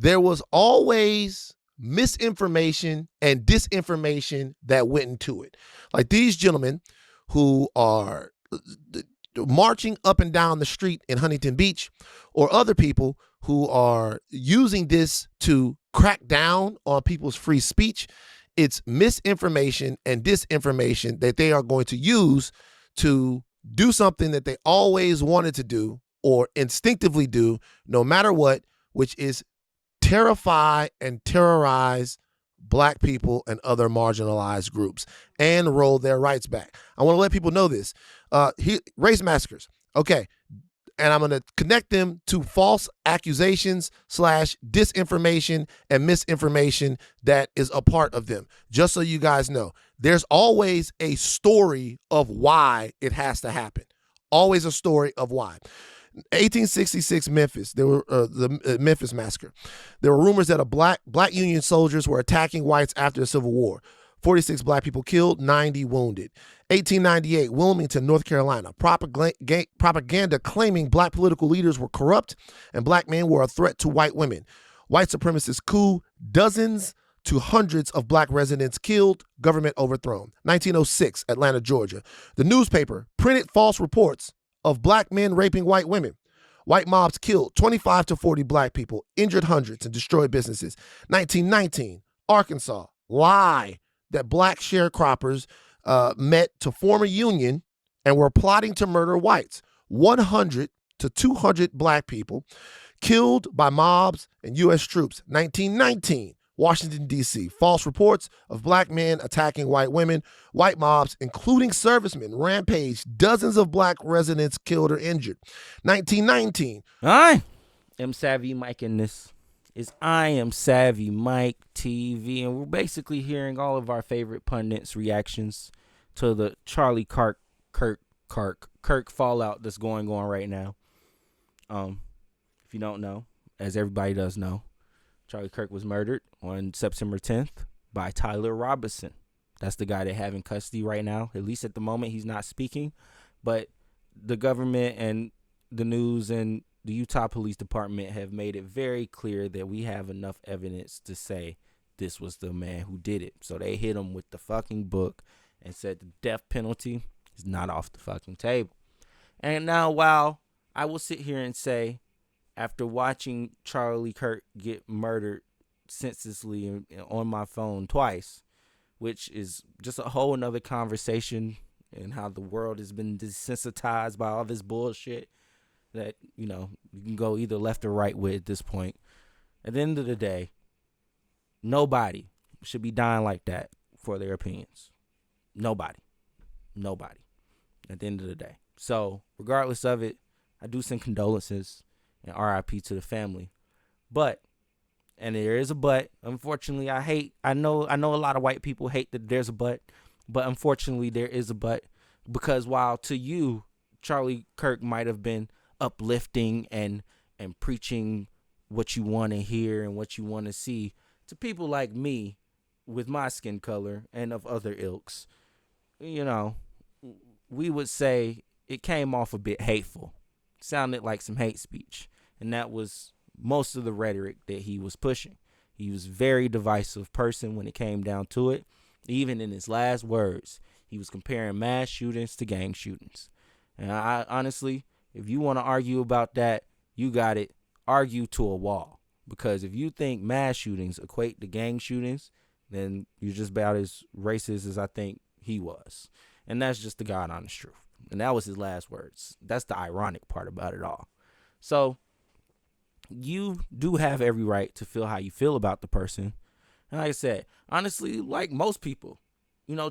there was always misinformation and disinformation that went into it. Like these gentlemen who are marching up and down the street in Huntington Beach, or other people who are using this to crack down on people's free speech, it's misinformation and disinformation that they are going to use to do something that they always wanted to do or instinctively do no matter what, which is terrify and terrorize Black people and other marginalized groups and roll their rights back. I want to let people know this. Race massacres. Okay. And I'm going to connect them to false accusations / disinformation and misinformation that is a part of them. Just so you guys know, there's always a story of why it has to happen. Always a story of why. 1866 Memphis, there were the Memphis massacre. There were rumors that black Union soldiers were attacking whites after the Civil War. 46 Black people killed, 90 wounded. 1898, Wilmington, North Carolina. Propaganda claiming Black political leaders were corrupt and Black men were a threat to white women. White supremacist coup, dozens to hundreds of Black residents killed, government overthrown. 1906, Atlanta, Georgia. The newspaper printed false reports of Black men raping white women. White mobs killed 25 to 40 Black people, injured hundreds, and destroyed businesses. 1919, Arkansas, lie that Black sharecroppers met to form a union and were plotting to murder whites. 100 to 200 Black people killed by mobs and U.S. troops. 1919, Washington, D.C. False reports of Black men attacking white women. White mobs, including servicemen, rampaged. Dozens of Black residents killed or injured. 1919. I am Savvy Mike in this. I Am Savvy Mike TV, and we're basically hearing all of our favorite pundits' reactions to the Charlie Kirk fallout that's going on right now. If you don't know, as everybody does know, Charlie Kirk was murdered on September 10th by Tyler Robinson. That's the guy they have in custody right now. At least at the moment, he's not speaking, but the government and the news and the Utah Police Department have made it very clear that we have enough evidence to say this was the man who did it. So they hit him with the fucking book and said the death penalty is not off the fucking table. And now, while I will sit here and say, after watching Charlie Kirk get murdered senselessly on my phone twice, which is just a whole nother conversation and how the world has been desensitized by all this bullshit that, you can go either left or right with at this point. At the end of the day, nobody should be dying like that for their opinions. Nobody. At the end of the day. So, regardless of it, I do send condolences and RIP to the family. But, and there is a but, unfortunately, I know a lot of white people hate that there's a but unfortunately there is a but, because while to you, Charlie Kirk might have been uplifting and preaching what you want to hear and what you want to see, to people like me with my skin color and of other ilks, we would say it came off a bit hateful, sounded like some hate speech, and that was most of the rhetoric that he was pushing. He was a very divisive person when it came down to it. Even in his last words, he was comparing mass shootings to gang shootings. And I honestly, if you want to argue about that, you got it. Argue to a wall. Because if you think mass shootings equate to gang shootings, then you're just about as racist as I think he was. And that's just the God honest truth. And that was his last words. That's the ironic part about it all. So you do have every right to feel how you feel about the person. And like I said, honestly, like most people,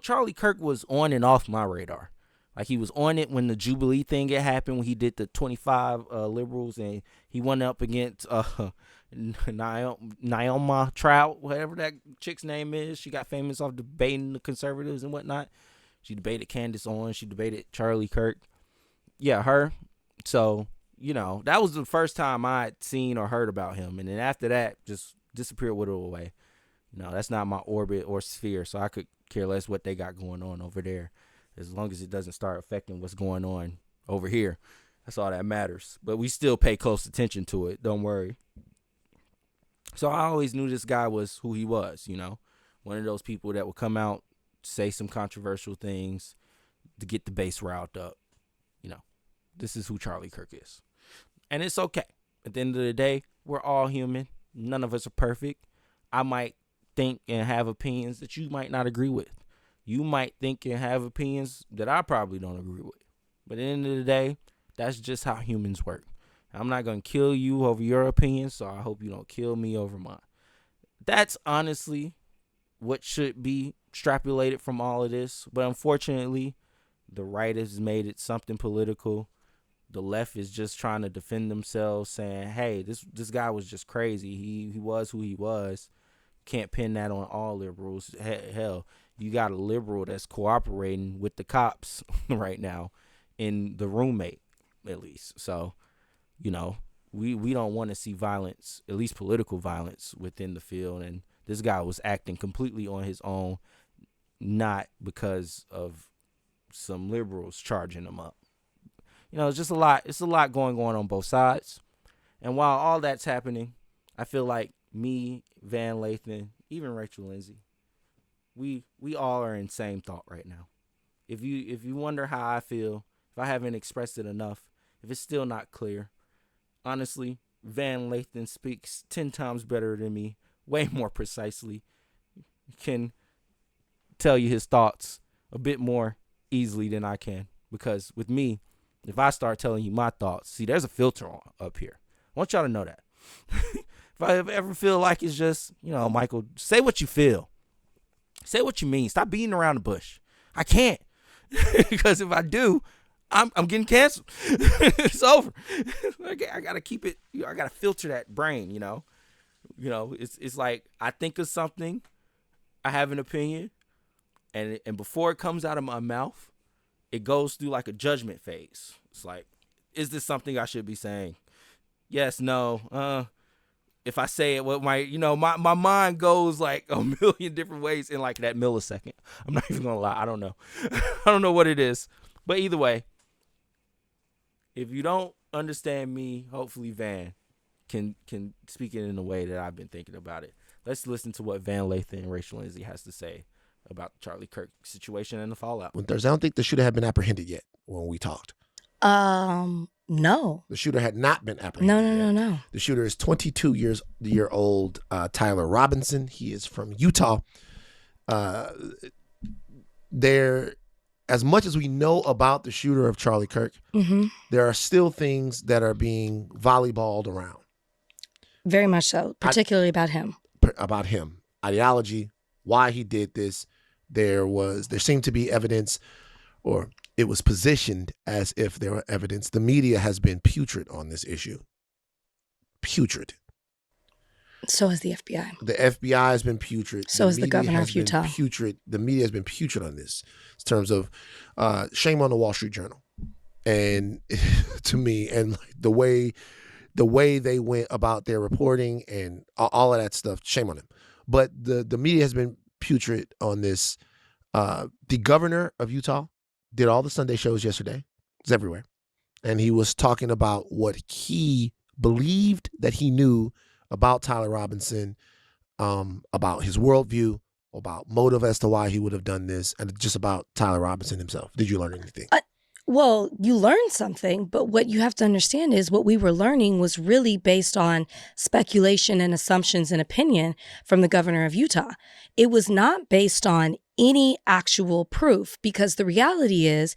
Charlie Kirk was on and off my radar. Like, he was on it when the Jubilee thing had happened, when he did the 25 liberals, and he went up against Naomi Trout, whatever that chick's name is. She got famous off debating the conservatives and whatnot. She debated Candace Owens. She debated Charlie Kirk. Yeah, her. So, that was the first time I had seen or heard about him. And then after that, just disappeared, whittled away. That's not my orbit or sphere, so I could care less what they got going on over there. As long as it doesn't start affecting what's going on over here. That's all that matters. But we still pay close attention to it. Don't worry. So I always knew this guy was who he was, one of those people that would come out, say some controversial things to get the base riled up. This is who Charlie Kirk is. And it's okay. At the end of the day, we're all human. None of us are perfect. I might think and have opinions that you might not agree with. You might think and have opinions that I probably don't agree with. But at the end of the day, that's just how humans work. I'm not going to kill you over your opinion, so I hope you don't kill me over mine. That's honestly what should be extrapolated from all of this. But unfortunately, the right has made it something political. The left is just trying to defend themselves, saying, hey, this guy was just crazy. He was who he was. Can't pin that on all liberals. Hell, you got a liberal that's cooperating with the cops right now in the roommate, at least. So, we don't want to see violence, at least political violence, within the field. And this guy was acting completely on his own, not because of some liberals charging him up. It's just a lot. It's a lot going on both sides. And while all that's happening, I feel like me, Van Lathan, even Rachel Lindsay, we all are in same thought right now. If you wonder how I feel, if I haven't expressed it enough, if it's still not clear, honestly, Van Lathan speaks 10 times better than me, way more precisely, can tell you his thoughts a bit more easily than I can. Because with me, if I start telling you my thoughts, see, there's a filter on up here. I want y'all to know that. If I ever feel like it's just, Michael, say what you feel. Say what you mean. Stop beating around the bush. I can't. Because if I do, I'm getting canceled. It's over. I got to keep it. I got to filter that brain, It's like I think of something. I have an opinion. And before it comes out of my mouth, it goes through like a judgment phase. It's like, is this something I should be saying? Yes, no. If I say it, what my mind goes like a million different ways in like that millisecond. I'm not even gonna lie. I don't know. I don't know what it is. But either way, if you don't understand me, hopefully Van can speak it in a way that I've been thinking about it. Let's listen to what Van Lathan and Rachel Lindsay has to say about the Charlie Kirk situation and the fallout. On Thursday, I don't think the shooter had been apprehended yet when we talked. No. The shooter had not been apprehended. No. The shooter is 22-year-old Tyler Robinson. He is from Utah. As much as we know about the shooter of Charlie Kirk, there are still things that are being volleyballed around. Very much so, particularly about him. About him. Ideology, why he did this. There seemed to be evidence, or it was positioned as if there were evidence. The media has been putrid on this issue. Putrid. So has the FBI. The FBI has been putrid. So has the governor of Utah. Putrid. The media has been putrid on this in terms of shame on the Wall Street Journal. And to me, and like the way they went about their reporting and all of that stuff, shame on them. But the media has been putrid on this. The governor of Utah did all the Sunday shows yesterday. It's everywhere. And he was talking about what he believed that he knew about Tyler Robinson, about his worldview, about motive as to why he would have done this, and just about Tyler Robinson himself. Did you learn anything? Well, you learned something, but what you have to understand is what we were learning was really based on speculation and assumptions and opinion from the governor of Utah. It was not based on any actual proof, because the reality is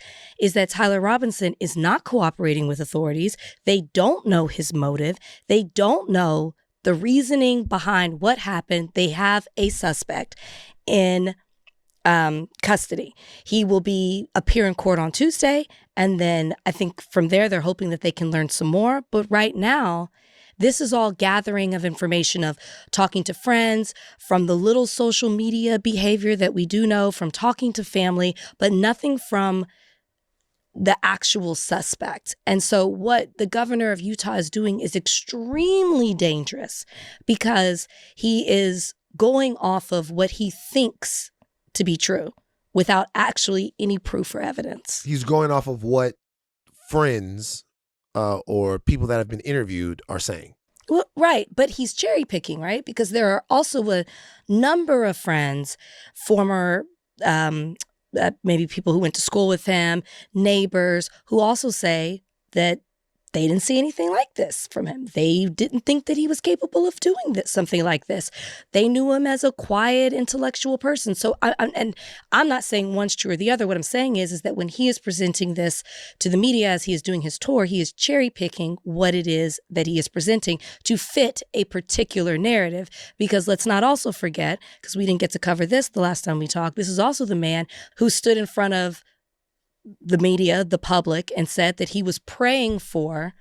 that Tyler Robinson is not cooperating with authorities. They don't know his motive. They don't know the reasoning behind what happened. They have a suspect in custody. He will appear in court on Tuesday. And then I think from there, they're hoping that they can learn some more. But right now, this is all gathering of information, of talking to friends, from the little social media behavior that we do know, from talking to family, but nothing from the actual suspect. And so what the governor of Utah is doing is extremely dangerous, because he is going off of what he thinks to be true without actually any proof or evidence. He's going off of what friends or people that have been interviewed are saying. Well, right, but he's cherry picking, right? Because there are also a number of friends, former maybe people who went to school with him, neighbors, who also say that they didn't see anything like this from him. They didn't think that he was capable of doing something like this. They knew him as a quiet, intellectual person. So, I'm not saying one's true or the other. What I'm saying is that when he is presenting this to the media as he is doing his tour, he is cherry picking what it is that he is presenting to fit a particular narrative. Because let's not also forget, because we didn't get to cover this the last time we talked, this is also the man who stood in front of the media, the public, and said that he was praying for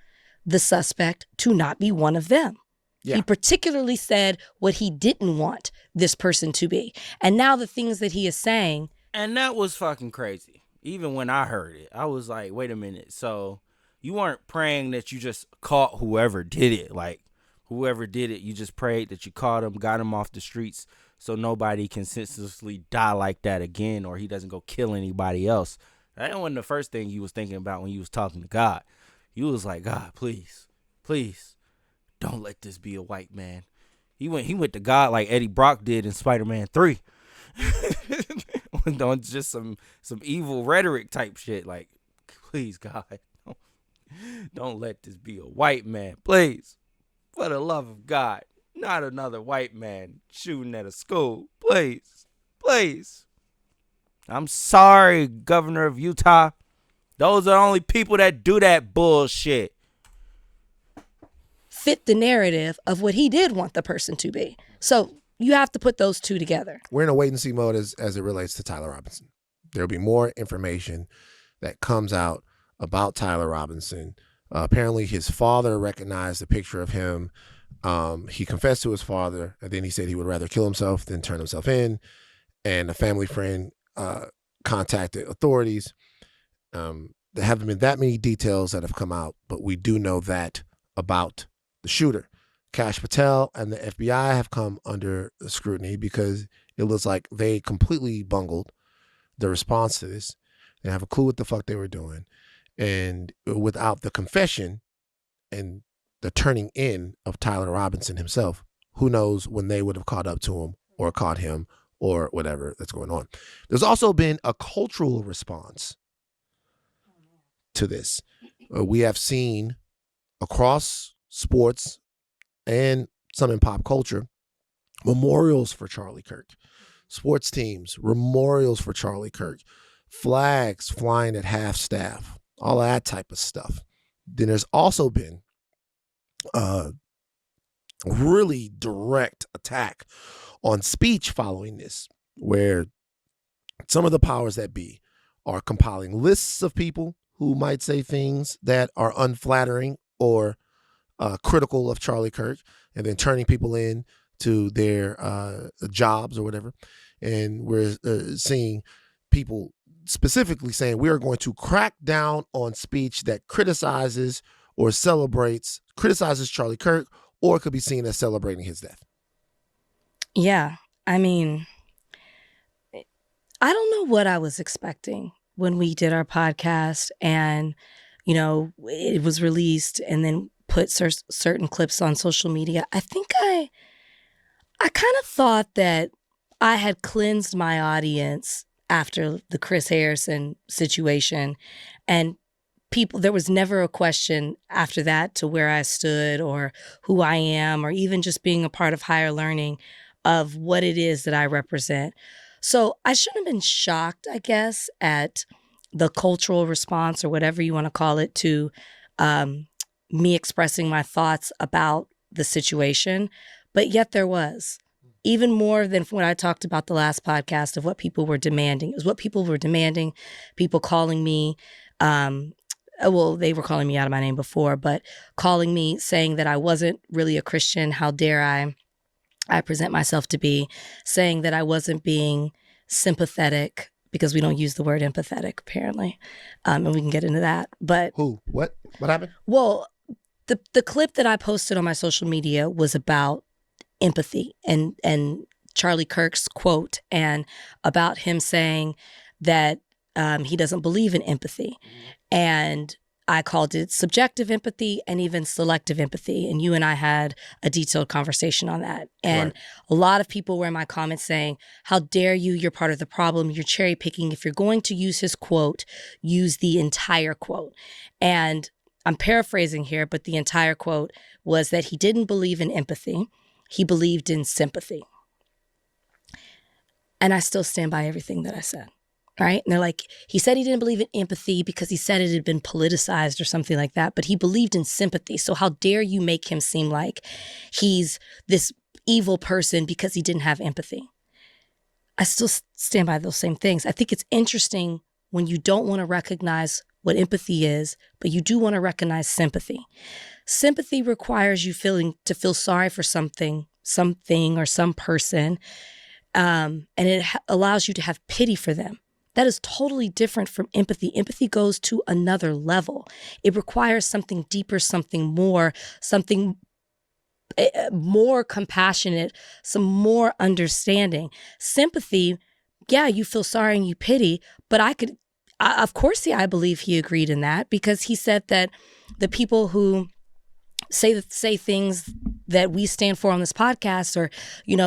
the suspect to not be one of them. Yeah. He particularly said what he didn't want this person to be. And now the things that he is saying. And that was fucking crazy. Even when I heard it, I was like, wait a minute. So you weren't praying that you just caught whoever did it. Like, whoever did it, you just prayed that you caught him, got him off the streets so nobody can senselessly die like that again, or he doesn't go kill anybody else. That wasn't the first thing you was thinking about when you was talking to God. You was like, God, please, don't let this be a white man. He went to God like Eddie Brock did in Spider-Man 3. On just some evil rhetoric type shit. Like, please, God, don't let this be a white man. Please, for the love of God, not another white man shooting at a school. Please. I'm sorry, Governor of Utah. Those are the only people that do that bullshit. Fit the narrative of what he did want the person to be. So you have to put those two together. We're in a wait and see mode as it relates to Tyler Robinson. There'll be more information that comes out about Tyler Robinson. Apparently his father recognized a picture of him. He confessed to his father, and then he said he would rather kill himself than turn himself in. And a family friend contacted authorities. There haven't been that many details that have come out, but we do know that about the shooter. Kash Patel and the FBI have come under scrutiny because it looks like they completely bungled the response to this. They have a clue what the fuck they were doing. And without the confession and the turning in of Tyler Robinson himself, who knows when they would have caught up to him or caught him or whatever that's going on. There's also been a cultural response to this. We have seen across sports and some in pop culture, memorials for Charlie Kirk. Sports teams, memorials for Charlie Kirk. Flags flying at half staff. All that type of stuff. Then there's also been a really direct attack on speech following this, where some of the powers that be are compiling lists of people who might say things that are unflattering or critical of Charlie Kirk, and then turning people in to their jobs or whatever. And we're seeing people specifically saying we are going to crack down on speech that criticizes Charlie Kirk, or could be seen as celebrating his death. Yeah, I mean, I don't know what I was expecting when we did our podcast and, it was released and then put certain clips on social media. I think I kind of thought that I had cleansed my audience after the Chris Harrison situation, and there was never a question after that to where I stood or who I am, or even just being a part of higher learning of what it is that I represent. So I shouldn't have been shocked, I guess, at the cultural response or whatever you want to call it to me expressing my thoughts about the situation. But yet there was. Even more than what I talked about the last podcast of what people were demanding. It was what people were demanding, people calling me, they were calling me out of my name before, but calling me saying that I wasn't really a Christian. How dare I present myself to be, saying that I wasn't being sympathetic, because we don't use the word empathetic, apparently. And we can get into that. But who? What happened? Well, the clip that I posted on my social media was about empathy and Charlie Kirk's quote, and about him saying that he doesn't believe in empathy. And I called it subjective empathy and even selective empathy. And you and I had a detailed conversation on that. And a lot of people were in my comments saying, how dare you? You're part of the problem. You're cherry picking. If you're going to use his quote, use the entire quote. And I'm paraphrasing here, but the entire quote was that he didn't believe in empathy. He believed in sympathy. And I still stand by everything that I said. Right? And they're like, he said he didn't believe in empathy because he said it had been politicized or something like that, but he believed in sympathy. So how dare you make him seem like he's this evil person because he didn't have empathy? I still stand by those same things. I think it's interesting when you don't want to recognize what empathy is, but you do want to recognize sympathy. Sympathy requires you to feel sorry for something or some person, and it allows you to have pity for them. That is totally different from empathy. Empathy goes to another level. It requires something deeper, something more compassionate, some more understanding. Sympathy, yeah, you feel sorry and you pity, but of course, I believe he agreed in that, because he said that the people who say things that we stand for on this podcast, or,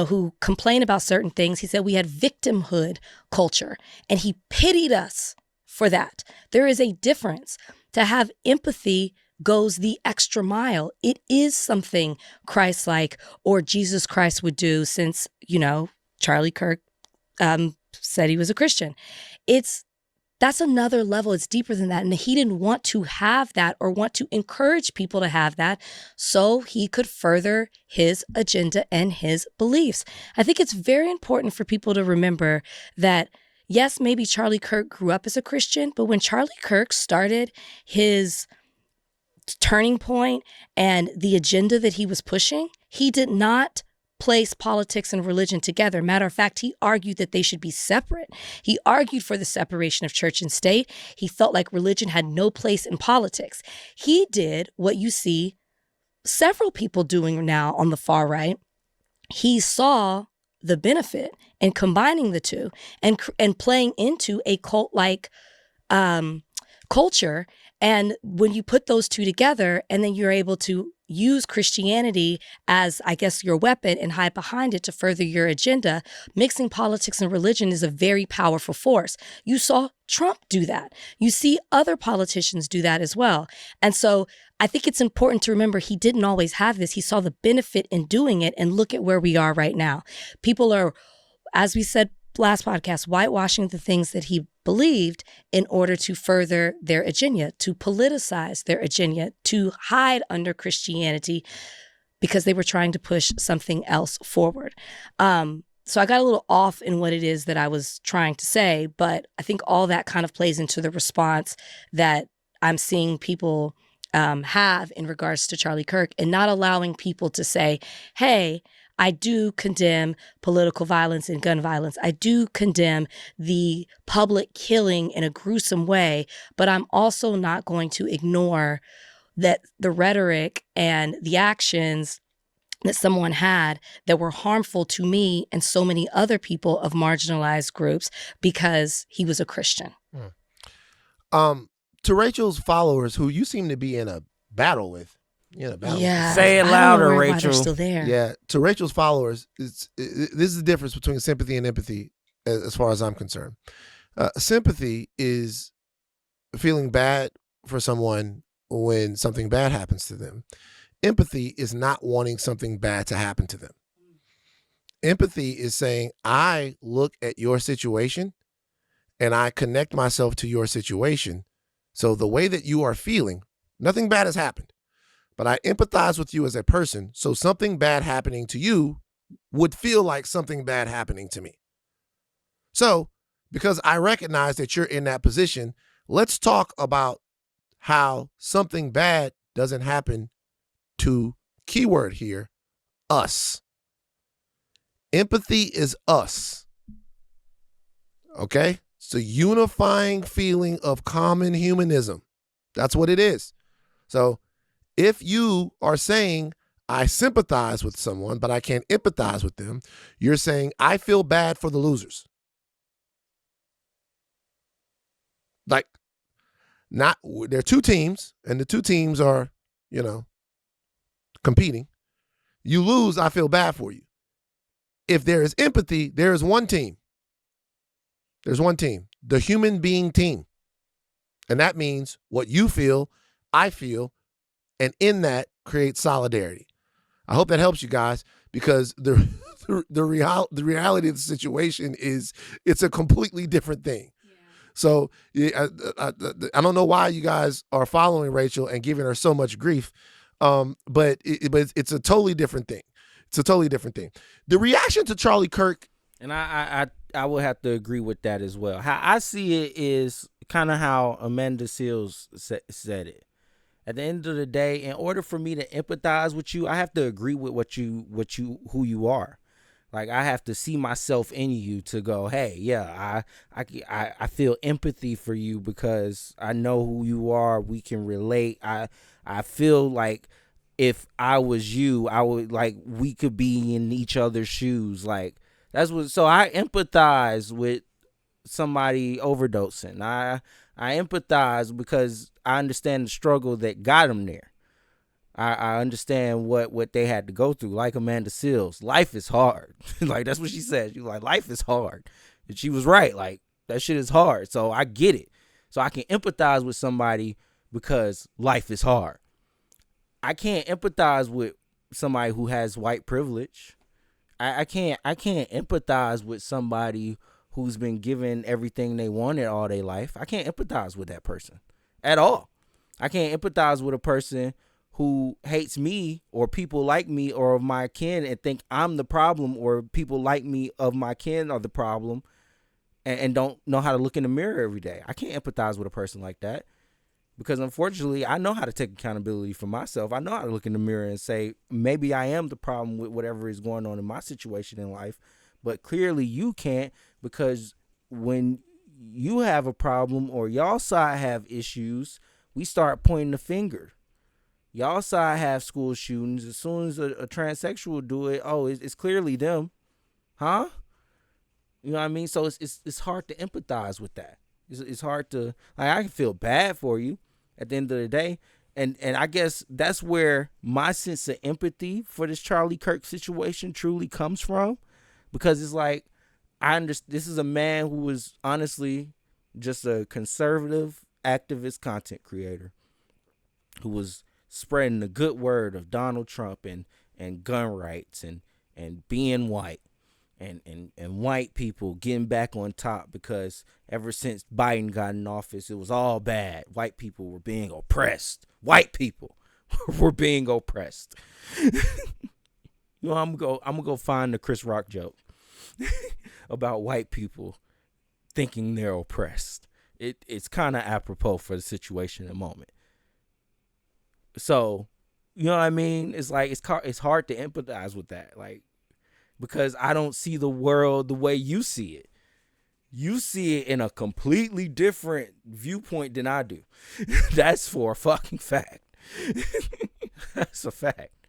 who complain about certain things, he said we had victimhood culture, and he pitied us for that. There is a difference. To have empathy goes the extra mile. It is something Christ-like or Jesus Christ would do, since, Charlie Kirk said he was a Christian. That's another level. It's deeper than that. And he didn't want to have that or want to encourage people to have that so he could further his agenda and his beliefs. I think it's very important for people to remember that, yes, maybe Charlie Kirk grew up as a Christian, but when Charlie Kirk started his turning point and the agenda that he was pushing, he did not place politics and religion together. Matter of fact, he argued that they should be separate. He argued for the separation of church and state. He felt like religion had no place in politics. He did what you see several people doing now on the far right. He saw the benefit in combining the two and playing into a cult-like culture. And when you put those two together, and then you're able to use Christianity as, I guess, your weapon and hide behind it to further your agenda, mixing politics and religion is a very powerful force. You saw Trump do that. You see other politicians do that as well. And so I think it's important to remember he didn't always have this. He saw the benefit in doing it, and look at where we are right now. People are, as we said last podcast, whitewashing the things that he believed in order to further their agenda, to politicize their agenda, to hide under Christianity, because they were trying to push something else forward. So I got a little off in what it is that I was trying to say, but I think all that kind of plays into the response that I'm seeing people have in regards to Charlie Kirk, and not allowing people to say, hey, I do condemn political violence and gun violence. I do condemn the public killing in a gruesome way, but I'm also not going to ignore that the rhetoric and the actions that someone had that were harmful to me and so many other people of marginalized groups because he was a Christian. To Rachel's followers, who you seem to be in a battle with, Yeah. Say it louder, Rachel. They're still there. Yeah, to Rachel's followers, this is the difference between sympathy and empathy, as far as I'm concerned. Sympathy is feeling bad for someone when something bad happens to them. Empathy is not wanting something bad to happen to them. Empathy is saying, I look at your situation and I connect myself to your situation. So the way that you are feeling, nothing bad has happened, but I empathize with you as a person. So something bad happening to you would feel like something bad happening to me. So because I recognize that you're in that position, let's talk about how something bad doesn't happen to, keyword here, us. Empathy is us. Okay? It's a unifying feeling of common humanism. That's what it is. So if you are saying, I sympathize with someone, but I can't empathize with them, you're saying, I feel bad for the losers. Like, there are two teams, and the two teams are, competing. You lose, I feel bad for you. If there is empathy, there is one team. There's one team, the human being team. And that means what you feel, I feel, and in that creates solidarity. I hope that helps you guys, because the reality of the situation is it's a completely different thing. Yeah. So I don't know why you guys are following Rachel and giving her so much grief, but it's a totally different thing. It's a totally different thing. The reaction to Charlie Kirk, and I would have to agree with that as well. How I see it is kind of how Amanda Seales said it. At the end of the day, in order for me to empathize with you, I have to agree with who you are. Like, I have to see myself in you to go, hey, yeah, I feel empathy for you because I know who you are. We can relate. I feel like if I was you, I would, like, we could be in each other's shoes. Like, so I empathize with somebody overdosing. I empathize because I understand the struggle that got them there. I understand what they had to go through. Like Amanda Seales, life is hard. Like, that's what she said. She was like, life is hard. And she was right. Like, that shit is hard. So I get it. So I can empathize with somebody because life is hard. I can't empathize with somebody who has white privilege. I can't empathize with somebody who's been given everything they wanted all their life. I can't empathize with that person at all. I can't empathize with a person who hates me or people like me or of my kin and think I'm the problem, or people like me of my kin are the problem and don't know how to look in the mirror every day. I can't empathize with a person like that, because unfortunately I know how to take accountability for myself. I know how to look in the mirror and say, maybe I am the problem with whatever is going on in my situation in life, but clearly you can't, because when you have a problem or y'all side have issues, we start pointing the finger. Y'all side have school shootings. As soon as a transsexual do it, it's clearly them, huh? You know what I mean? So it's hard to empathize with that. It's hard to, like, I can feel bad for you at the end of the day, and I guess that's where my sense of empathy for this Charlie Kirk situation truly comes from, because it's like, I understand this is a man who was honestly just a conservative activist content creator who was spreading the good word of Donald Trump and gun rights and being white and white people getting back on top, because ever since Biden got in office, it was all bad. White people were being oppressed. White people were being oppressed. I'm gonna go find the Chris Rock joke about white people thinking they're oppressed. It's kind of apropos for the situation at the moment. So, you know what I mean? It's like, it's hard to empathize with that, like, because I don't see the world the way you see it. You see it in a completely different viewpoint than I do. That's for a fucking fact. That's a fact.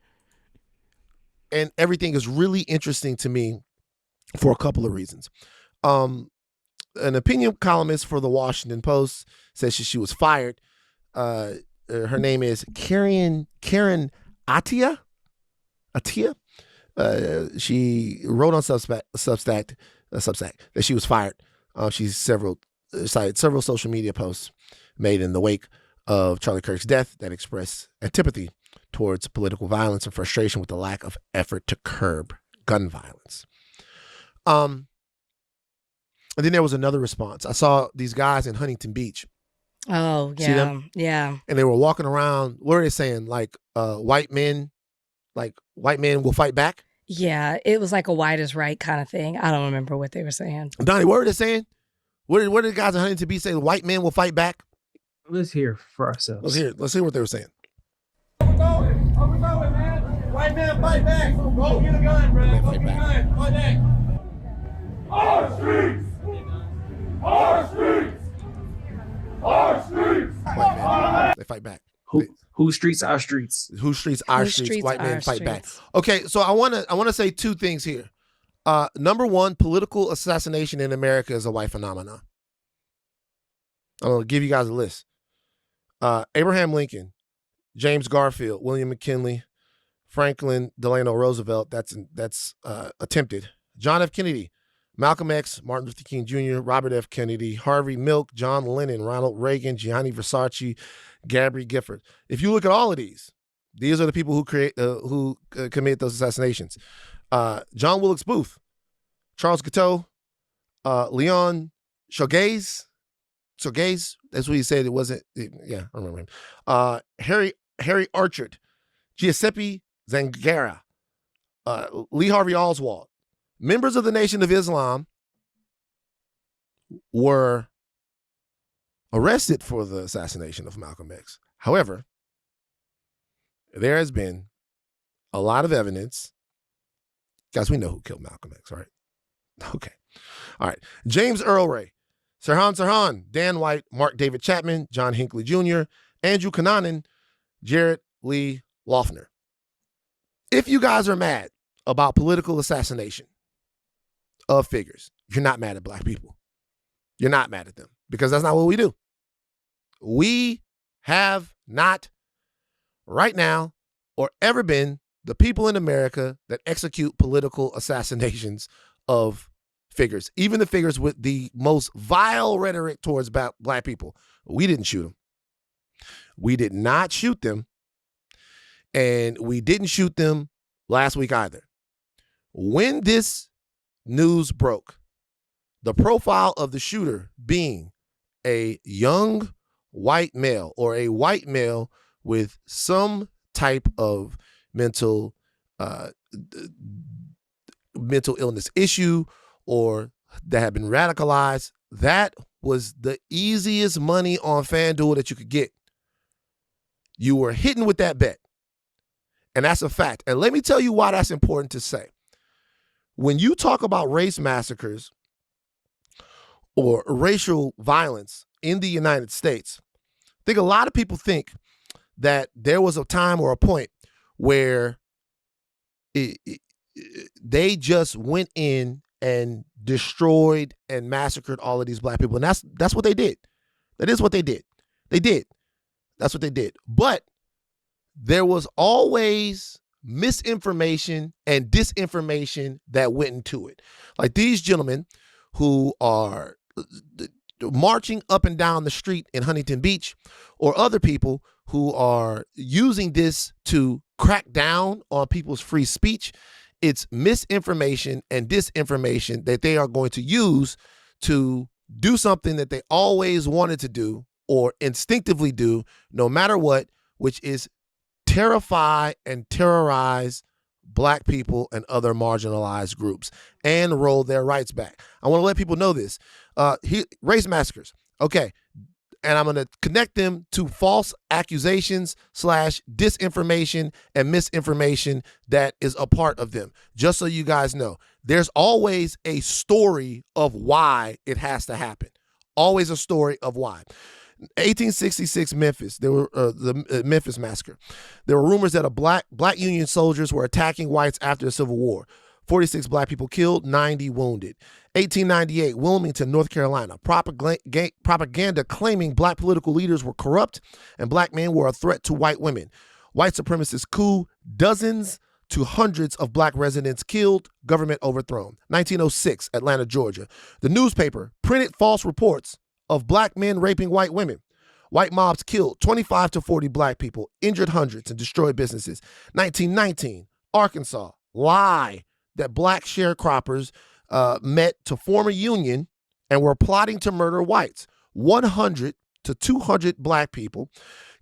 And everything is really interesting to me for a couple of reasons. An opinion columnist for the Washington Post says she was fired. Her name is Karen Attia. She wrote on Substack that she was fired. She's cited several social media posts made in the wake of Charlie Kirk's death that express antipathy towards political violence and frustration with the lack of effort to curb gun violence. And then there was another response. I saw these guys in Huntington Beach. Oh, yeah. See them? Yeah. And they were walking around. What are they saying? Like, white men will fight back? Yeah, it was like a white is right kind of thing. I don't remember what they were saying. Donnie, what are they saying? What did the guys in Huntington Beach say? White men will fight back? Let's hear for ourselves. Let's hear what they were saying. We're going, man. White man, fight back. Go get a gun, bro. Go get a gun. Fight back. Our streets! Our streets! Our streets! White men, they fight back. Who streets? Our streets. Who streets? Our streets. White men fight back. Streets. Okay, so I want to say two things here. Number one, political assassination in America is a white phenomenon. I'm gonna give you guys a list. Abraham Lincoln, James Garfield, William McKinley, Franklin Delano Roosevelt. That's attempted. John F. Kennedy, Malcolm X, Martin Luther King Jr., Robert F. Kennedy, Harvey Milk, John Lennon, Ronald Reagan, Gianni Versace, Gabby Gifford. If you look at all of these are the people who commit those assassinations. John Wilkes Booth, Charles Guiteau, Leon Choguez, that's what he said. It wasn't. Yeah, I remember him. Harry Archard, Giuseppe Zangara, Lee Harvey Oswald. Members of the Nation of Islam were arrested for the assassination of Malcolm X. However, there has been a lot of evidence. Guys, we know who killed Malcolm X, right? Okay. All right. James Earl Ray, Sirhan Sirhan, Dan White, Mark David Chapman, John Hinckley Jr., Andrew Cunanan, Jared Lee Loughner. If you guys are mad about political assassination of figures, you're not mad at black people. You're not mad at them because that's not what we do. We have not right now or ever been the people in America that execute political assassinations of figures, even the figures with the most vile rhetoric towards black people. We didn't shoot them. We did not shoot them. And we didn't shoot them last week either. When this news broke, the profile of the shooter being a young white male or a white male with some type of mental illness issue or that had been radicalized, that was the easiest money on FanDuel that you could get. You were hitting with that bet. And that's a fact. And let me tell you why that's important to say. When you talk about race massacres or racial violence in the United States, I think a lot of people think that there was a time or a point where they just went in and destroyed and massacred all of these black people. And that's what they did. That is what they did. They did. That's what they did. But there was always misinformation and disinformation that went into it. Like these gentlemen who are marching up and down the street in Huntington Beach, or other people who are using this to crack down on people's free speech. It's misinformation and disinformation that they are going to use to do something that they always wanted to do or instinctively do, no matter what, which is terrify and terrorize black people and other marginalized groups and roll their rights back. I want to let people know this. Race massacres. Okay. And I'm going to connect them to false accusations / disinformation and misinformation that is a part of them. Just so you guys know, there's always a story of why it has to happen. Always a story of why. 1866 Memphis, there were the Memphis massacre. There were rumors that black Union soldiers were attacking whites after the Civil War. 46 black people killed, 90 wounded. 1898, Wilmington, North Carolina. Propaganda claiming black political leaders were corrupt and black men were a threat to white women. White supremacist coup, dozens to hundreds of black residents killed, government overthrown. 1906, Atlanta, Georgia. The newspaper printed false reports of black men raping white women. White mobs killed 25 to 40 black people, injured hundreds, and destroyed businesses. 1919, Arkansas, lie that black sharecroppers met to form a union and were plotting to murder whites. 100 to 200 black people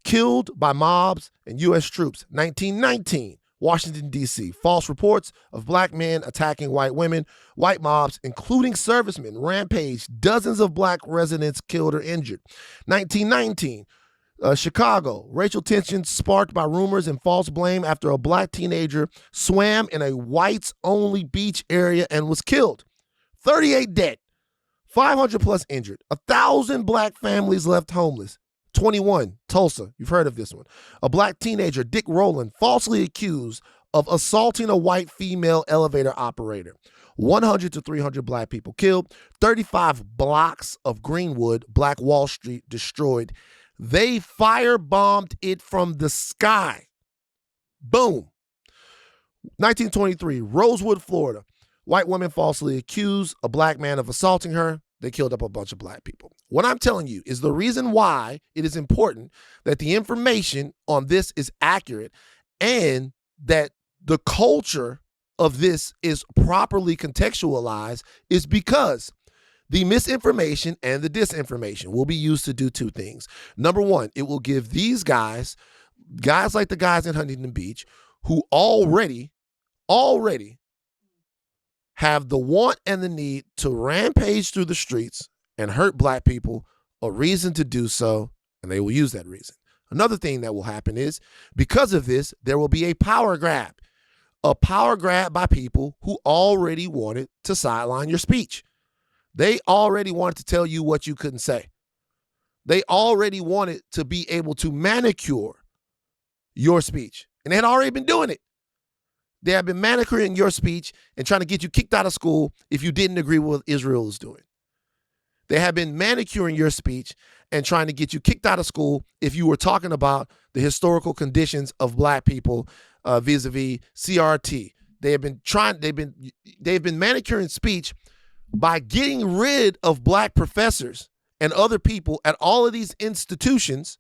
killed by mobs and U.S. troops. 1919, Washington, D.C. False reports of black men attacking white women. White mobs, including servicemen, rampaged. Dozens of black residents killed or injured. 1919, Chicago. Racial tensions sparked by rumors and false blame after a black teenager swam in a whites-only beach area and was killed. 38 dead. 500 plus injured. 1,000 black families left homeless. 21, Tulsa. You've heard of this one. A black teenager, Dick Rowland, falsely accused of assaulting a white female elevator operator. 100 to 300 black people killed. 35 blocks of Greenwood, Black Wall Street, destroyed. They firebombed it from the sky. Boom. 1923, Rosewood, Florida. White woman falsely accused a black man of assaulting her. They killed up a bunch of black people. What I'm telling you is the reason why it is important that the information on this is accurate and that the culture of this is properly contextualized is because the misinformation and the disinformation will be used to do two things. Number one, it will give these guys like the guys in Huntington Beach who already have the want and the need to rampage through the streets and hurt black people, a reason to do so, and they will use that reason. Another thing that will happen is, because of this, there will be a power grab by people who already wanted to sideline your speech. They already wanted to tell you what you couldn't say. They already wanted to be able to manicure your speech, and they had already been doing it. They have been manicuring your speech and trying to get you kicked out of school if you didn't agree with what Israel is doing. They have been manicuring your speech and trying to get you kicked out of school if you were talking about the historical conditions of black people vis-a-vis CRT. They've been manicuring speech by getting rid of black professors and other people at all of these institutions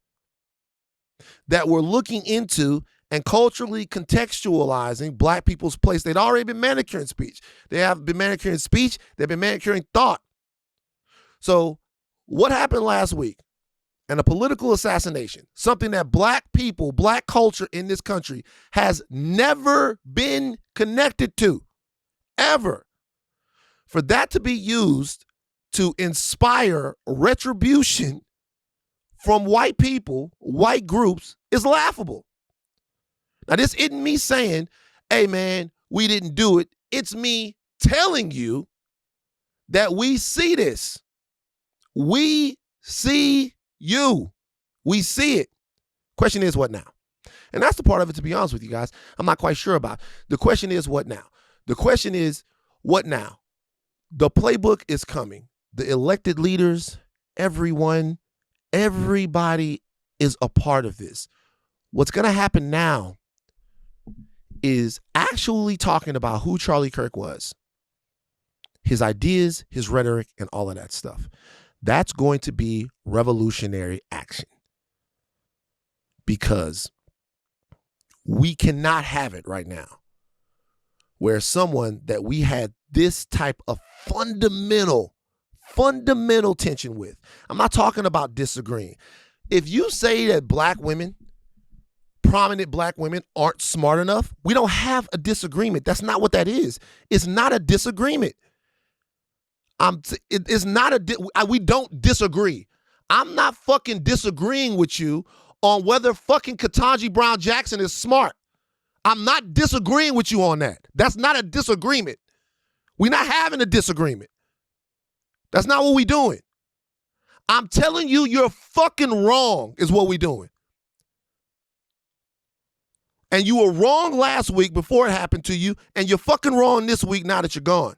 that were looking into and culturally contextualizing black people's place. They'd already been manicuring speech. They have been manicuring speech. They've been manicuring thought. So what happened last week? And a political assassination, something that black people, black culture in this country has never been connected to, ever. For that to be used to inspire retribution from white people, white groups, is laughable. Now, this isn't me saying, hey, man, we didn't do it. It's me telling you that we see this. We see you. We see it. Question is, what now? And that's the part of it, to be honest with you guys, I'm not quite sure about. The question is, what now? The question is, what now? The playbook is coming. The elected leaders, everybody is a part of this. What's going to happen now is actually talking about who Charlie Kirk was, his ideas, his rhetoric, and all of that stuff. That's going to be revolutionary action, because we cannot have it right now where someone that we had this type of fundamental tension with. I'm not talking about disagreeing. If you say that black women, prominent black women, aren't smart enough, we don't have a disagreement. That's not what that is. It's not a disagreement. We don't disagree. I'm not fucking disagreeing with you on whether fucking Ketanji Brown Jackson is smart. I'm not disagreeing with you on that. That's not a disagreement. We're not having a disagreement. That's not what we're doing. I'm telling you, you're fucking wrong is what we're doing. And you were wrong last week before it happened to you, and you're fucking wrong this week now that you're gone.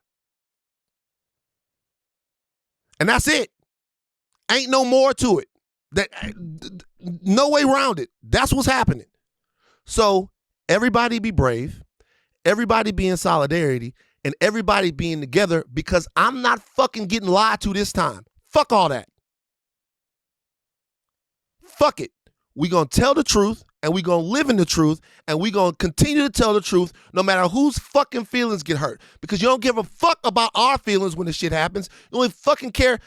And that's it. Ain't no more to it. No way around it. That's what's happening. So everybody be brave. Everybody be in solidarity. And everybody being together, because I'm not fucking getting lied to this time. Fuck all that. Fuck it. We gonna tell the truth, and we gonna live in the truth, and we gonna continue to tell the truth no matter whose fucking feelings get hurt. Because you don't give a fuck about our feelings when the shit happens. You only fucking care.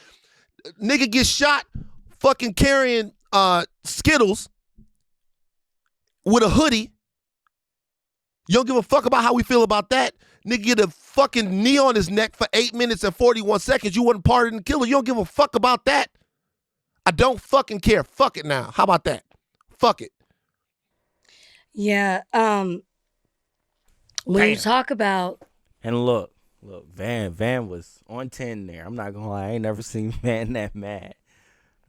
Nigga gets shot fucking carrying Skittles with a hoodie. You don't give a fuck about how we feel about that. Nigga get a fucking knee on his neck for 8 minutes and 41 seconds. You wasn't part of the killer. You don't give a fuck about that. I don't fucking care. Fuck it now. How about that? Fuck it. Yeah. When you talk about, and look, Van was on 10 there. I'm not gonna lie, I ain't never seen Van that mad,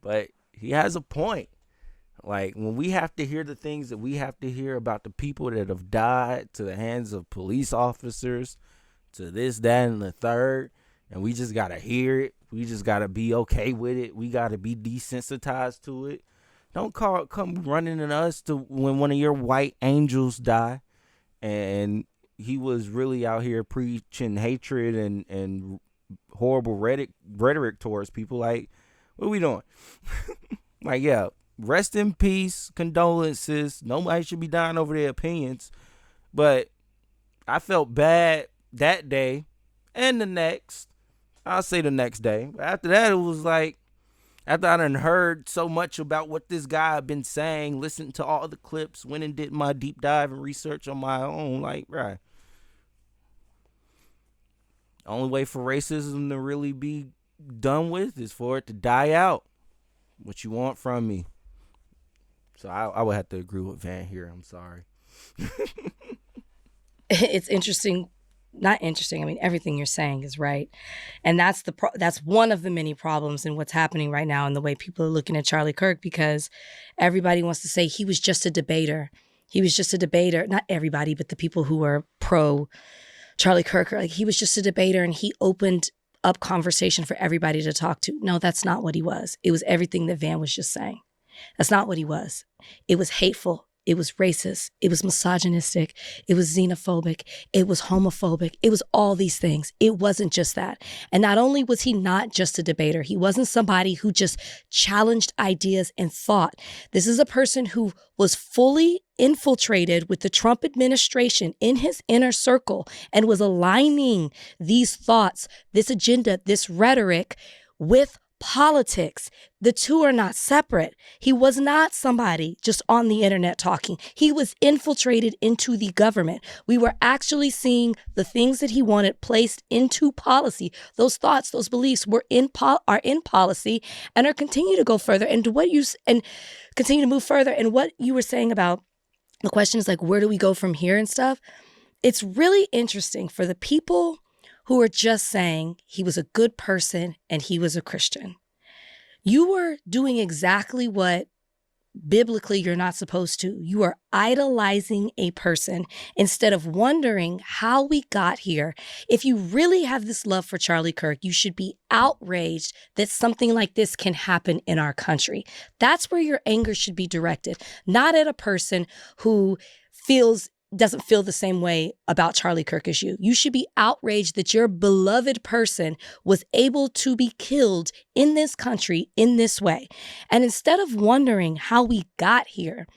but he has a point. Like, when we have to hear the things that we have to hear about the people that have died to the hands of police officers, to this, that, and the third, and we just gotta hear it. We just gotta be okay with it. We gotta be desensitized to it. Don't come running at us to when one of your white angels die, and he was really out here preaching hatred and horrible rhetoric towards people. Like, what are we doing? Like, yeah, rest in peace, condolences. Nobody should be dying over their opinions. But I felt bad that day and the next. I'll say the next day. After that, it was like, after I done heard so much about what this guy had been saying, listened to all the clips, went and did my deep dive and research on my own, like, right. Only way for racism to really be done with is for it to die out. What you want from me. So I would have to agree with Van here. I'm sorry. It's interesting. Not interesting. I mean, everything you're saying is right. And that's that's one of the many problems in what's happening right now in the way people are looking at Charlie Kirk, because everybody wants to say he was just a debater. He was just a debater. Not everybody, but the people who are pro Charlie Kirk are like, he was just a debater and he opened up conversation for everybody to talk to. No, that's not what he was. It was everything that Van was just saying. That's not what he was. It was hateful. It was racist. It was misogynistic. It was xenophobic. It was homophobic. It was all these things. It wasn't just that. And not only was he not just a debater, he wasn't somebody who just challenged ideas and thought. This is a person who was fully infiltrated with the Trump administration in his inner circle and was aligning these thoughts, this agenda, this rhetoric with politics. The two are not separate. He was not somebody just on the internet talking. He was infiltrated into the government. We were actually seeing the things that he wanted placed into policy. Those thoughts, those beliefs are in policy and are continue to go further. And continue to move further. And what you were saying about the question is like, where do we go from here and stuff? It's really interesting for the people who are just saying he was a good person and he was a Christian. You were doing exactly what biblically you're not supposed to. You are idolizing a person instead of wondering how we got here. If you really have this love for Charlie Kirk, you should be outraged that something like this can happen in our country. That's where your anger should be directed, not at a person who doesn't feel the same way about Charlie Kirk as you. You should be outraged that your beloved person was able to be killed in this country in this way. And instead of wondering how we got here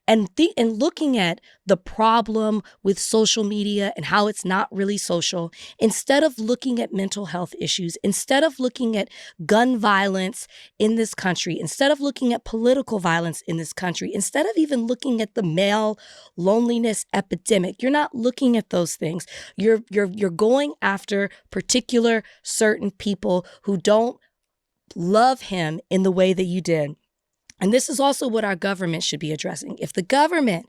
and looking at the problem with social media and how it's not really social, instead of looking at mental health issues, instead of looking at gun violence in this country, instead of looking at political violence in this country, instead of even looking at the male loneliness epidemic, you're not looking at those things. You're going after particular certain people who don't love him in the way that you did. And this is also what our government should be addressing. If the government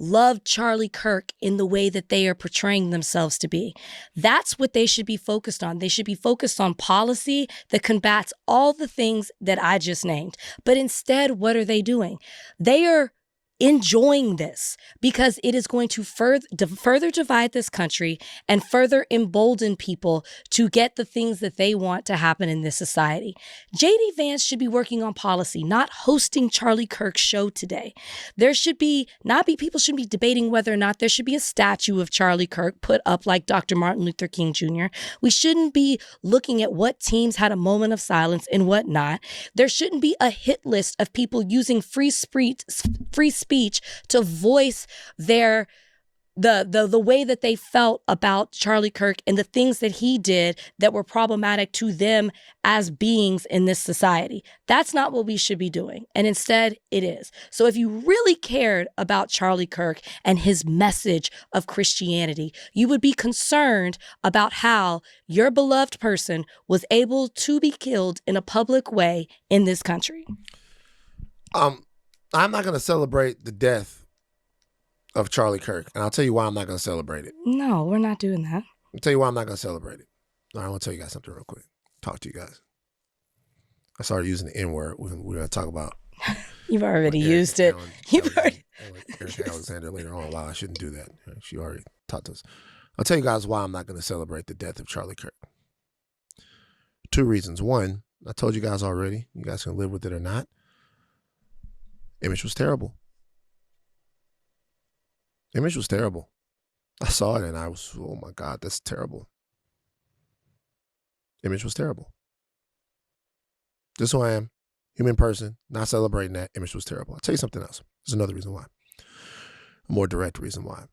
loved Charlie Kirk in the way that they are portraying themselves to be, that's what they should be focused on. They should be focused on policy that combats all the things that I just named. But instead, what are they doing? They are enjoying this because it is going to further divide this country and further embolden people to get the things that they want to happen in this society. J.D. Vance should be working on policy, not hosting Charlie Kirk's show today. There should people shouldn't be debating whether or not there should be a statue of Charlie Kirk put up like Dr. Martin Luther King Jr. We shouldn't be looking at what teams had a moment of silence and what not. There shouldn't be a hit list of people using free speech to voice their the way that they felt about Charlie Kirk and the things that he did that were problematic to them as beings in this society. That's not what we should be doing. And instead, it is. So if you really cared about Charlie Kirk and his message of Christianity, you would be concerned about how your beloved person was able to be killed in a public way in this country. I'm not going to celebrate the death of Charlie Kirk, and I'll tell you why I'm not going to celebrate it. No, we're not doing that. I'll tell you why I'm not going to celebrate it. All right, I want to tell you guys something real quick. Talk to you guys. I started using the N-word. We're going to talk about. You've already used it. Eric Alexander later on. Wow, I shouldn't do that. She already taught us. I'll tell you guys why I'm not going to celebrate the death of Charlie Kirk. 2 reasons. 1, I told you guys already. You guys can live with it or not. Image was terrible. Image was terrible. I saw it and I was, oh my God, that's terrible. Image was terrible. This is who I am. Human person, not celebrating that. Image was terrible. I'll tell you something else. There's another reason why. A more direct reason why.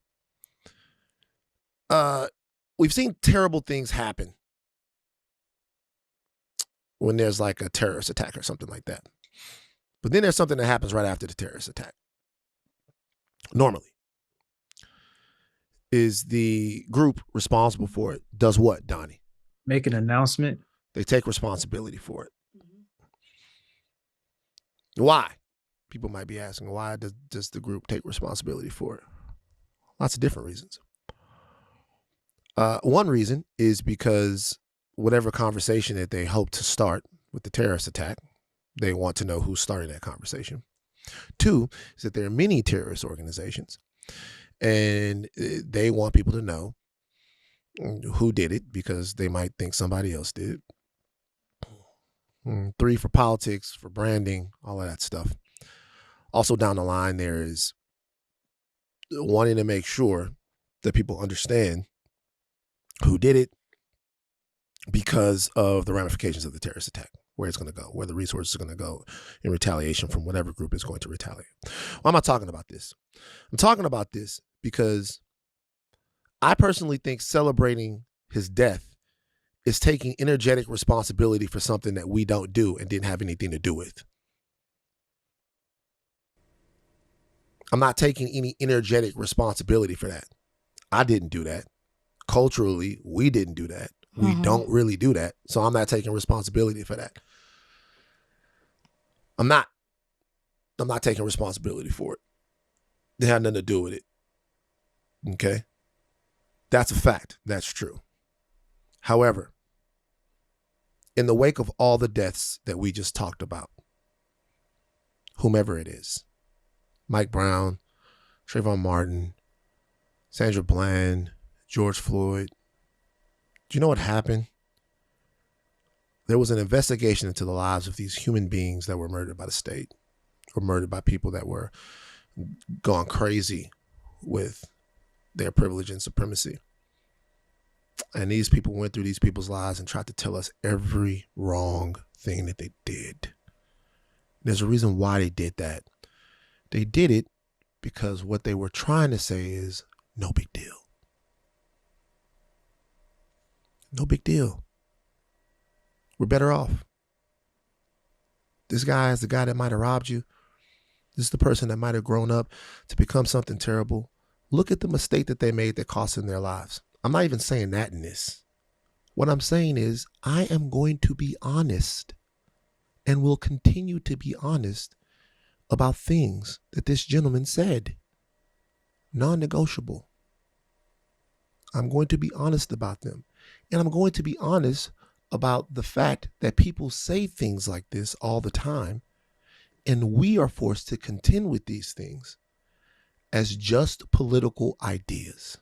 We've seen terrible things happen when there's like a terrorist attack or something like that. But then there's something that happens right after the terrorist attack. Normally. Is the group responsible for it does what, Donnie? Make an announcement. They take responsibility for it. Why? People might be asking, why does the group take responsibility for it? Lots of different reasons. One reason is because whatever conversation that they hope to start with the terrorist attack, they want to know who's starting that conversation. Two is that there are many terrorist organizations, and they want people to know who did it because they might think somebody else did. Three, for politics, for branding, all of that stuff. Also down the line, there is wanting to make sure that people understand who did it because of the ramifications of the terrorist attack, where it's going to go, where the resources are going to go in retaliation from whatever group is going to retaliate. Why am I talking about this? I'm talking about this because I personally think celebrating his death is taking energetic responsibility for something that we don't do and didn't have anything to do with. I'm not taking any energetic responsibility for that. I didn't do that. Culturally, we didn't do that. We don't really do that. So I'm not taking responsibility for that. I'm not taking responsibility for it. It had nothing to do with it. Okay? That's a fact. That's true. However, in the wake of all the deaths that we just talked about, whomever it is, Mike Brown, Trayvon Martin, Sandra Bland, George Floyd, do you know what happened? There was an investigation into the lives of these human beings that were murdered by the state, or murdered by people that were gone crazy with their privilege and supremacy. And these people went through these people's lives and tried to tell us every wrong thing that they did. There's a reason why they did that. They did it because what they were trying to say is no big deal. No big deal. We're better off. This guy is the guy that might have robbed you. This is the person that might have grown up to become something terrible. Look at the mistake that they made that cost them their lives. I'm not even saying that in this. What I'm saying is I am going to be honest and will continue to be honest about things that this gentleman said. Non-negotiable. I'm going to be honest about them. And I'm going to be honest about the fact that people say things like this all the time, and we are forced to contend with these things as just political ideas.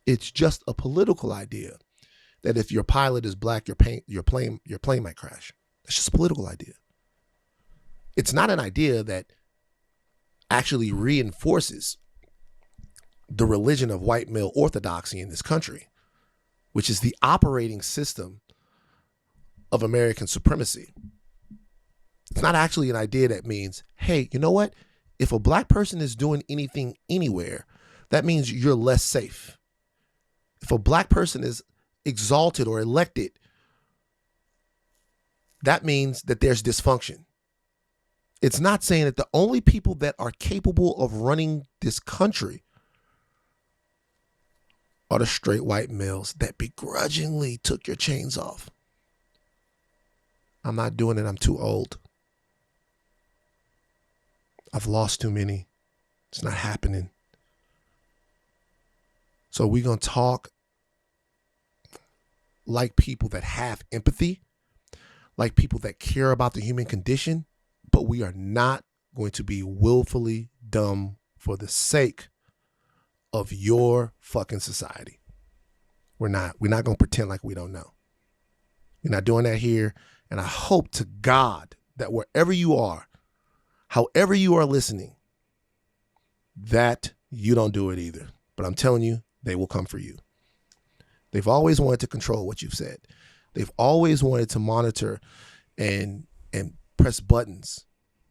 It's just a political idea that if your pilot is black, your plane might crash. It's just a political idea. It's not an idea that actually reinforces the religion of white male orthodoxy in this country, which is the operating system of American supremacy. It's not actually an idea that means, hey, you know what? If a black person is doing anything anywhere, that means you're less safe. If a black person is exalted or elected, that means that there's dysfunction. It's not saying that the only people that are capable of running this country are the straight white males that begrudgingly took your chains off. I'm not doing it. I'm too old. I've lost too many. It's not happening. So we're going to talk like people that have empathy, like people that care about the human condition, but we are not going to be willfully dumb for the sake of your fucking society. We're not going to pretend like we don't know. We're not doing that here. And I hope to God that wherever you are, however you are listening, that you don't do it either. But I'm telling you, they will come for you. They've always wanted to control what you've said. They've always wanted to monitor and press buttons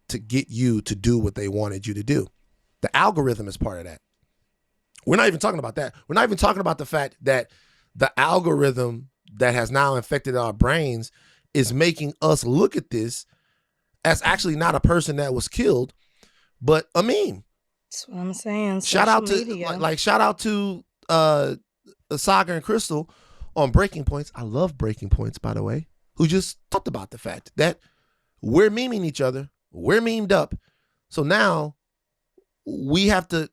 to get you to do what they wanted you to do. The algorithm is part of that. We're not even talking about that. We're not even talking about the fact that the algorithm that has now infected our brains is making us look at this as actually not a person that was killed, but a meme. That's what I'm saying. Shout out Social to media. shout out to Saga and Crystal on Breaking Points. I love Breaking Points, by the way, who just talked about the fact that we're memeing each other. We're memed up. So now we have to,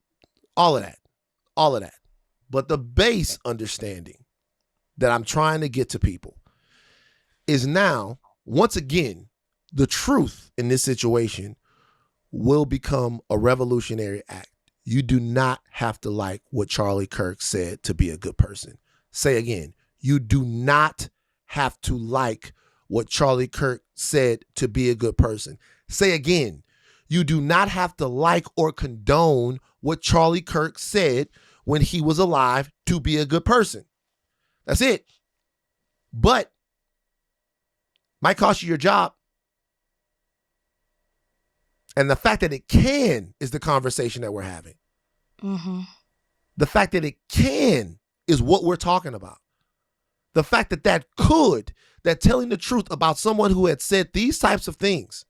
all of that. But the base understanding that I'm trying to get to people is now, once again, the truth in this situation will become a revolutionary act. You do not have to like what Charlie Kirk said to be a good person. Say again, you do not have to like what Charlie Kirk said to be a good person. Say again, you do not have to like or condone what Charlie Kirk said when he was alive to be a good person. That's it. But might cost you your job. And the fact that it can is the conversation that we're having. Mm-hmm. The fact that it can is what we're talking about. The fact that that telling the truth about someone who had said these types of things,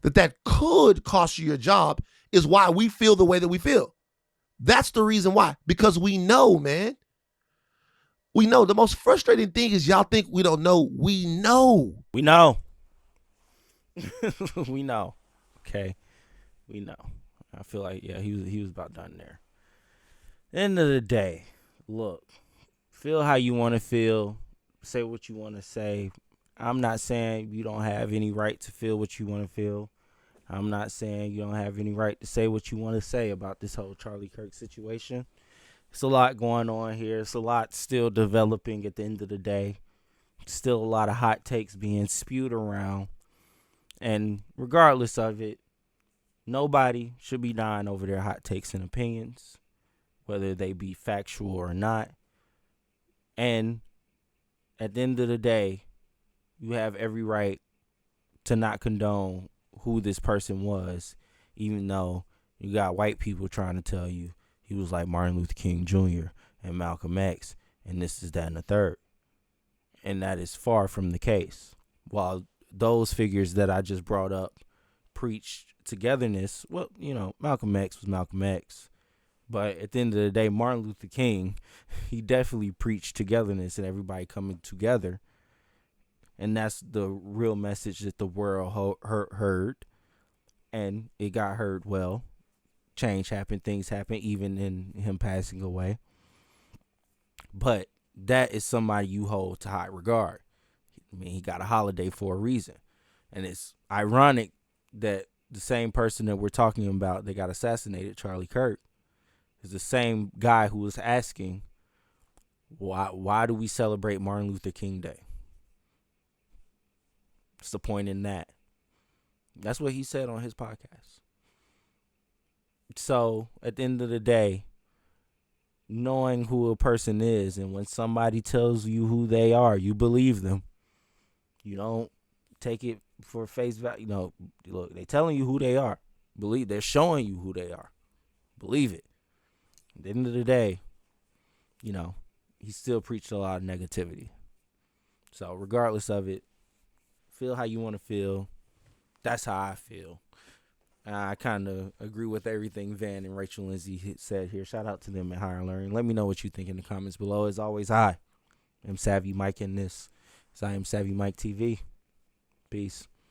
that could cost you your job is why we feel the way that we feel. That's the reason why. Because we know, man. We know. The most frustrating thing is y'all think we don't know. We know. We know. We know. Okay. We know. I feel like, yeah, he was about done there. End of the day, look, feel how you want to feel. Say what you want to say. I'm not saying you don't have any right to feel what you want to feel. I'm not saying you don't have any right to say what you want to say about this whole Charlie Kirk situation. It's a lot going on here. It's a lot still developing at the end of the day. Still a lot of hot takes being spewed around. And regardless of it, nobody should be dying over their hot takes and opinions, whether they be factual or not. And at the end of the day, you have every right to not condone who this person was, even though you got white people trying to tell you he was like Martin Luther King Jr. and Malcolm X, and this is that and the third. And that is far from the case. While those figures that I just brought up preached togetherness, well, you know, Malcolm X was Malcolm X. But at the end of the day, Martin Luther King, he definitely preached togetherness and everybody coming together. And that's the real message that the world heard. And it got heard well. Change happened, things happened, even in him passing away. But that is somebody you hold to high regard. I mean, he got a holiday for a reason. And it's ironic that the same person that we're talking about that got assassinated, Charlie Kirk, is the same guy who was asking, why do we celebrate Martin Luther King Day? What's the point in that? That's what he said on his podcast. So, at the end of the day, knowing who a person is, and when somebody tells you who they are, you believe them. You don't take it for face value. You know, look, they're telling you who they are. They're showing you who they are. Believe it. At the end of the day, you know, he still preached a lot of negativity. So, regardless of it, feel how you want to feel. That's how I feel. I kind of agree with everything Van and Rachel Lindsay said here. Shout out to them at Higher Learning. Let me know what you think in the comments below. As always, I am Savvy Mike in this. I am Savvy Mike TV. Peace.